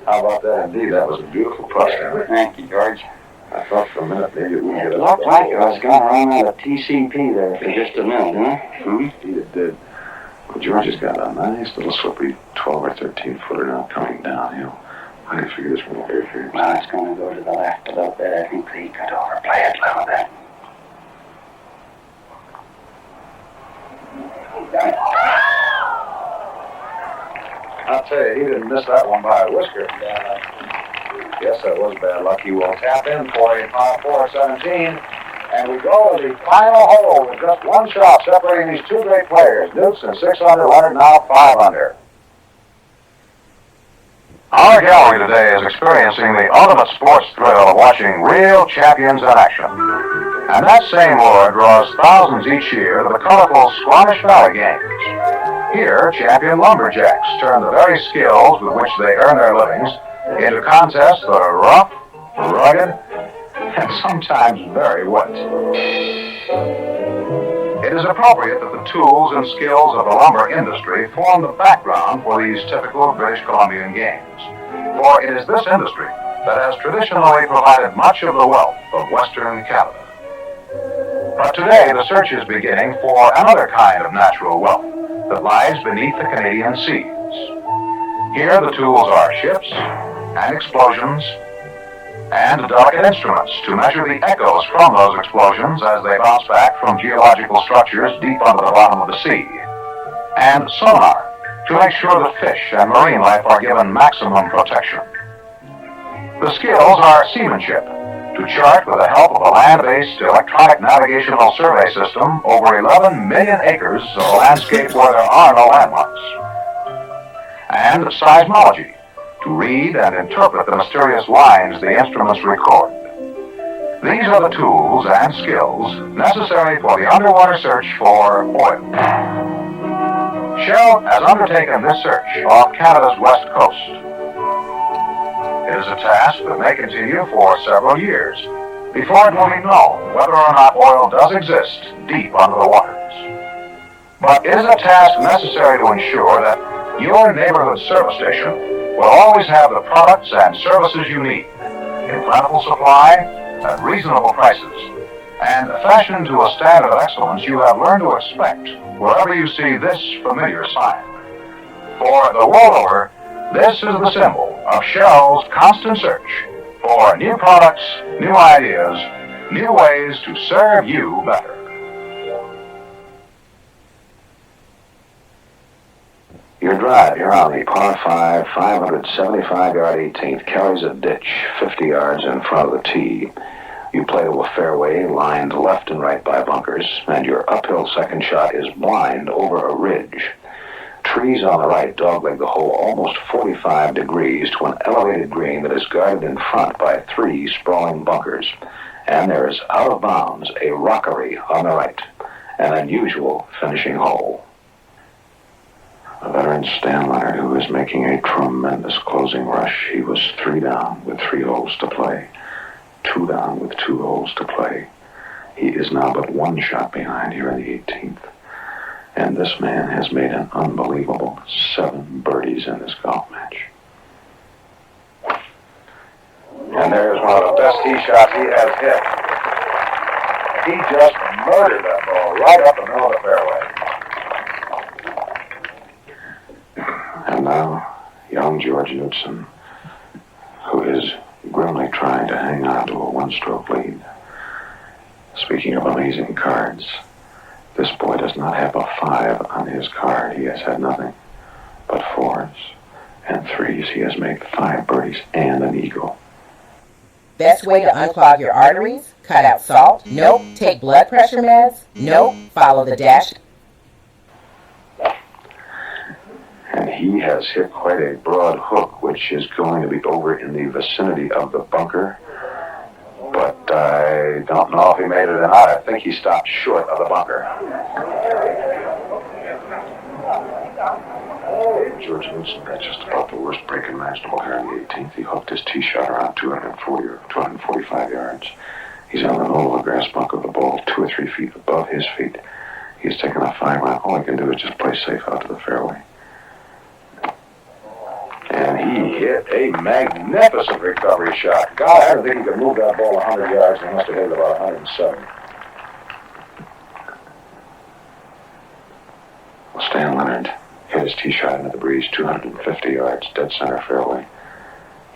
How about that? Indeed, that was a beautiful putt. Thank you, George. I thought for a minute maybe it would get It it. looked like it was going to run out of TCP there for just a minute, huh? Indeed it did. Well, George has got a nice little slippery 12 or 13 footer now coming downhill. How do you figure this one will do for you? Well, it's going to go to the left a little bit. I think he could overplay it a little bit. I'll tell you, he didn't miss that one by a whisker. Yes, that was bad luck. He will tap in for a par 4 17. And we go to the final hole with just one shot separating these two great players. Knudson 6 under, Leonard now 5 under. Our gallery today is experiencing the ultimate sports thrill of watching real champions in action. And that same lure draws thousands each year to the colorful Squamish Valley Games. Here, champion lumberjacks turn the very skills with which they earn their livings into contests that are rough, rugged, and sometimes very wet. It is appropriate that the tools and skills of the lumber industry form the background for these typical British Columbian games. For it is this industry that has traditionally provided much of the wealth of Western Canada. But today the search is beginning for another kind of natural wealth that lies beneath the Canadian seas. Here the tools are ships and explosions and delicate instruments to measure the echoes from those explosions as they bounce back from geological structures deep under the bottom of the sea, and sonar to make sure that fish and marine life are given maximum protection. The skills are seamanship, to chart with the help of a land-based electronic navigational survey system over 11 million acres of a landscape where there are no landmarks, and seismology, to read and interpret the mysterious lines the instruments record. These are the tools and skills necessary for the underwater search for oil. Shell has undertaken this search off Canada's west coast. It is a task that may continue for several years before it will be known whether or not oil does exist deep under the waters. But it is a task necessary to ensure that your neighborhood service station will always have the products and services you need in plentiful supply at reasonable prices and fashioned to a standard of excellence you have learned to expect wherever you see this familiar sign. For the world over, this is the symbol of Shell's constant search for new products, new ideas, new ways to serve you better. Your drive here on the par 5, 575-yard 18th carries a ditch 50 yards in front of the tee. You play to a fairway lined left and right by bunkers, and your uphill second shot is blind over a ridge. Trees on the right dogleg the hole almost 45 degrees to an elevated green that is guarded in front by 3 sprawling bunkers. And there is out of bounds a rockery on the right, an unusual finishing hole. A veteran Stan Leonard, who is making a tremendous closing rush. He was 3 down with 3 holes to play, 2 down with 2 holes to play. He is now but 1 shot behind here in the 18th. And this man has made an unbelievable 7 birdies in this golf match. And there's one of the best tee shots he has hit. He just murdered that ball right up the middle of the fairway. And now, young George Knudson, who is grimly trying to hang on to a 1-stroke lead. Speaking of amazing cards, this boy does not have a 5 on his card. He has had nothing but 4s and 3s. He has made 5 birdies and an eagle. Best way to unclog your arteries? Cut out salt? Nope. Take blood pressure meds? Nope. Follow the dash. And he has hit quite a broad hook, which is going to be over in the vicinity of the bunker. But I don't know if he made it or not. I think he stopped short of the bunker. George Knudson got just about the worst break imaginable here in the 18th. He hooked his tee shot around 240 or 245 yards. He's on the knoll of a grass bunker, the ball 2 or 3 feet above his feet. He's taken a 5-iron. All he can do is just play safe out to the fairway. And he hit a magnificent recovery shot. God, I don't think he could move that ball 100 yards. He must have hit it about 170. Well, Stan Leonard hit his tee shot into the breeze, 250 yards, dead center fairway.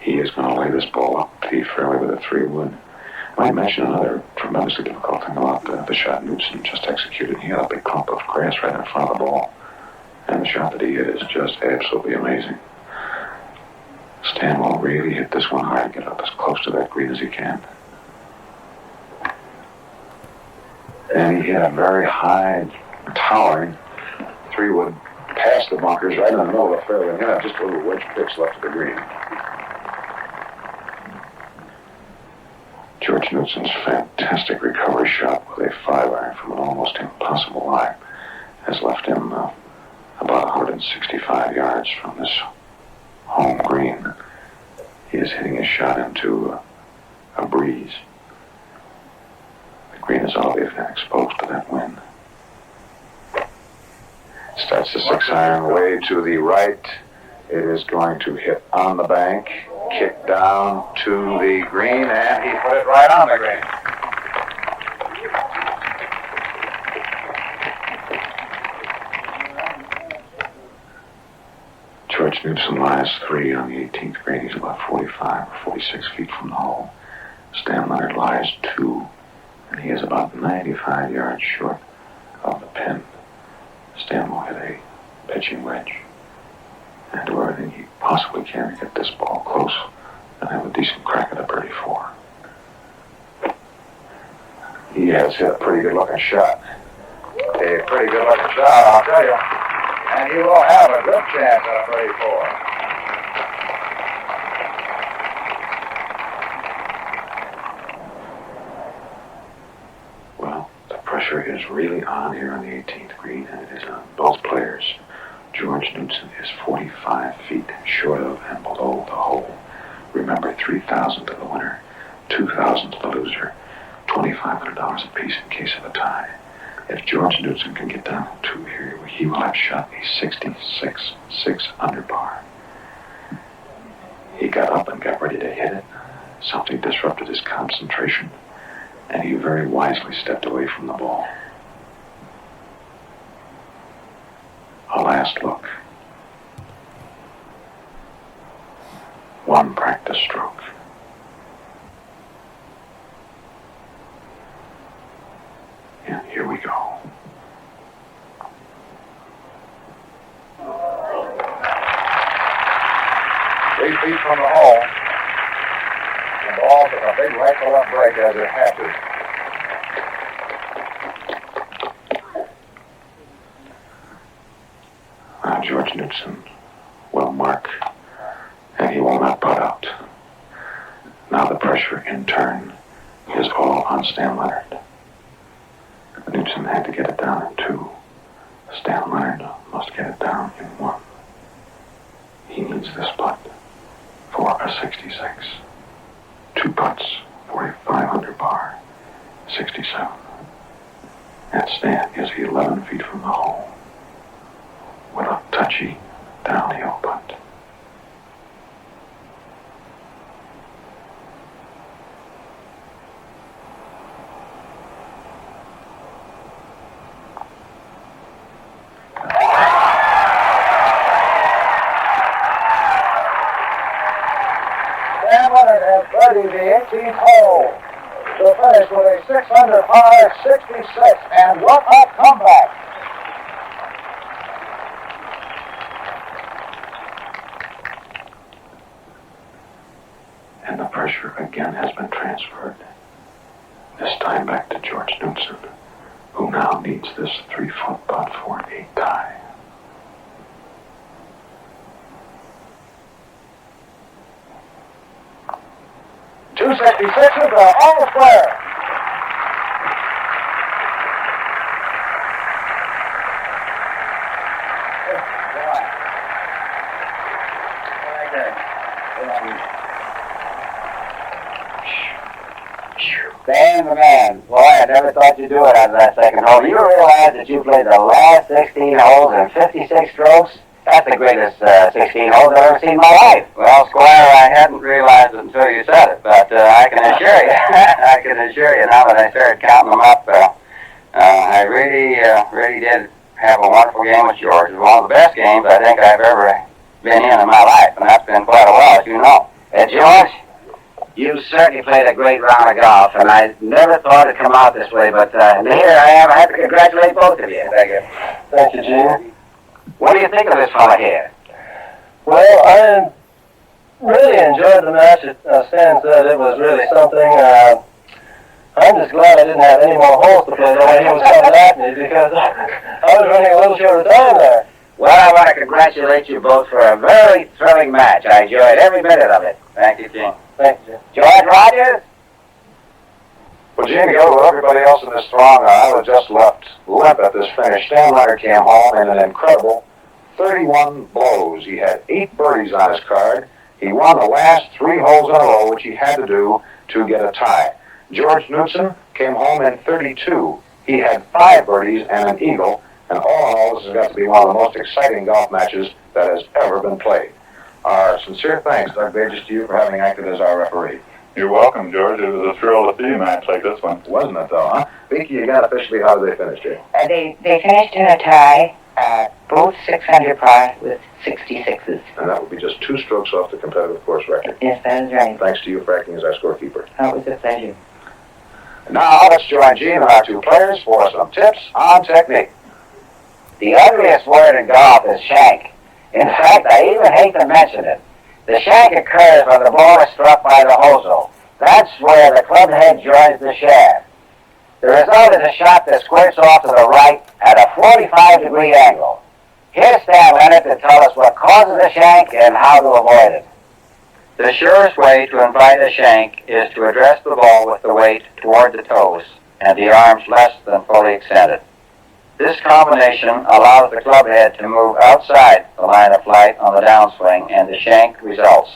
He is going to lay this ball up the fairway with a 3-wood. I might mention another tremendously difficult thing about the shot Knudson just executed. He had a big clump of grass right in front of the ball. And the shot that he hit is just absolutely amazing. Stan will really hit this one hard and get up as close to that green as he can. And he hit a very high, towering 3-wood past the bunkers right in the middle of the fairway. And he had just a little wedge pitch left of the green. George Knudson's fantastic recovery shot with a 5-iron from an almost impossible lie has left him about 165 yards from this home green. He is hitting his shot into a breeze. The green is obviously exposed to that wind. Starts the 6-iron way to the right. It is going to hit on the bank, kick down to the green, and he put it right on the green. George Knudson lies 3 on the 18th green. He's about 45 or 46 feet from the hole. Stan Leonard lies 2, and he is about 95 yards short of the pin. Stan will hit a pitching wedge and do everything he possibly can to get this ball close and have a decent crack at a birdie 4. He has hit a pretty good-looking shot. A pretty good-looking shot, I'll tell you. And he will have a good chance at a birdie 4. Well, the pressure is really on here on the 18th green, and it is on both players. George Knudson is 45 feet short of and below the hole. Remember, $3,000 to the winner, $2,000 to the loser, $2,500 apiece in case of a tie. If George Knudson can get down to here, he will have shot a 66-6 under par. He got up and got ready to hit it. Something disrupted his concentration, and he very wisely stepped away from the ball. A last look. One practice stroke. And here we go. Three feet from the hole. The ball took a big right to left break as it had to. Now George Knudson will mark, and he will not putt out. Now the pressure in turn is all on Stan Leonard. Knudson had to get it down in 2. Stan Leonard must get it down in 1. He needs this putt for a 66. 2 putts for a 500 par, 67. And Stan is 11 feet from the hole with a touchy downhill putt. Stan Leonard has birdied the 18th hole to finish with a 6 under par 66, and what a comeback! And the pressure again has been transferred, this time back to George Knudson, who now needs this 3-foot putt for a tie. .266 are almost there. Stan the man. Boy, I never thought you'd do it on that second hole. Do you realize that you played the last 16 holes in 56 strokes? That's the greatest 16 holes I've ever seen in my life. Well, Squire, I hadn't realized it until you said it, but I can assure you, I can assure you now that I started counting them up, I really did have a wonderful game with George. It was one of the best games I think I've ever been in my life, and that's been quite a while, as you know. George, you certainly played a great round of golf, and I never thought it'd come out this way, but here I am. I have to congratulate both of you. Thank you. Thank you, Gene. What do you think of this fella here? Well, I really enjoyed the match. Stan said it was really something. I'm just glad I didn't have any more holes to play the way he was coming at me, because I was running a little short of time there. Well, I want to congratulate you both for a very thrilling match. I enjoyed every minute of it. Thank you, Gene. Thank you. George Rogers? Well, Gene, together with everybody else in this throng, I was just left limp at this finish. Stan Leonard came home in an incredible 31 blows. He had 8 birdies on his card. He won the last 3 holes in a row, which he had to do to get a tie. George Knudson came home in 32. He had 5 birdies and an eagle, and all in all, this has got to be one of the most exciting golf matches that has ever been played. Our sincere thanks, Doug Bages, to you for having acted as our referee. You're welcome, George. It was a thrill to see a match like this one. Wasn't it, though, huh? Vicky, you got officially, how did they finish, Jay? They finished in a tie, both 600 par with 66s. And that would be just 2 strokes off the competitive course record. Yes, that is right. Thanks to you for acting as our scorekeeper. Oh, it was a pleasure. And now let's join Gene and our 2 players for some tips on technique. The ugliest word in golf is shank. In fact, I even hate to mention it. The shank occurs when the ball is struck by the hosel. That's where the club head joins the shaft. The result is a shot that squirts off to the right at a 45-degree angle. Here's Stan Leonard to tell us what causes the shank and how to avoid it. The surest way to invite a shank is to address the ball with the weight toward the toes and the arms less than fully extended. This combination allows the club head to move outside the line of flight on the downswing, and the shank results.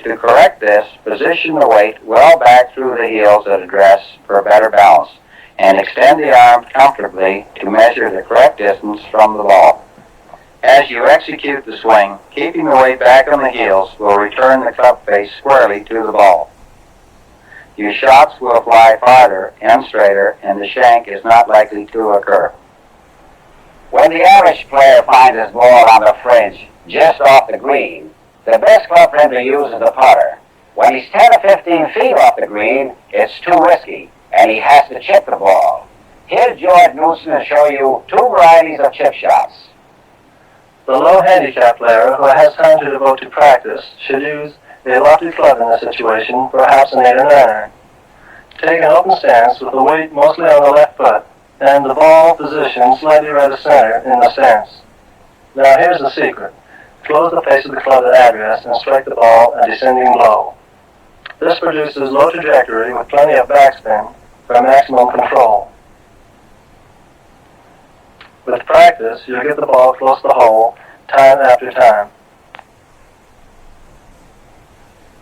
To correct this, position the weight well back through the heels at address for better balance, and extend the arms comfortably to measure the correct distance from the ball. As you execute the swing, keeping the weight back on the heels will return the club face squarely to the ball. Your shots will fly farther and straighter, and the shank is not likely to occur. When the average player finds his ball on the fringe just off the green, the best club for him to use is the putter. When he's 10 or 15 feet off the green, it's too risky, and he has to chip the ball. Here's George Knudson to show you 2 varieties of chip shots. The low handicap player who has time to devote to practice should use a lofty club in this situation, perhaps an 8 or 9 iron. Take an open stance with the weight mostly on the left foot and the ball positioned slightly right of center in the stance. Now here's the secret. Close the face of the club at address and strike the ball a descending blow. This produces low trajectory with plenty of backspin for maximum control. With practice, you'll get the ball close to the hole time after time.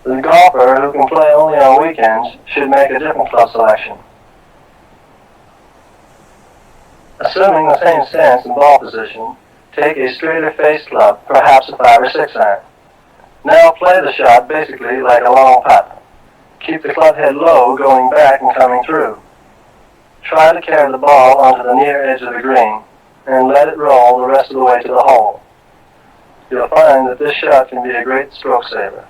The golfer who can play only on weekends should make a different club selection. Assuming the same stance and ball position, take a straighter face club, perhaps a 5 or 6 iron. Now play the shot basically like a long putt. Keep the club head low, going back and coming through. Try to carry the ball onto the near edge of the green and let it roll the rest of the way to the hole. You'll find that this shot can be a great stroke saver.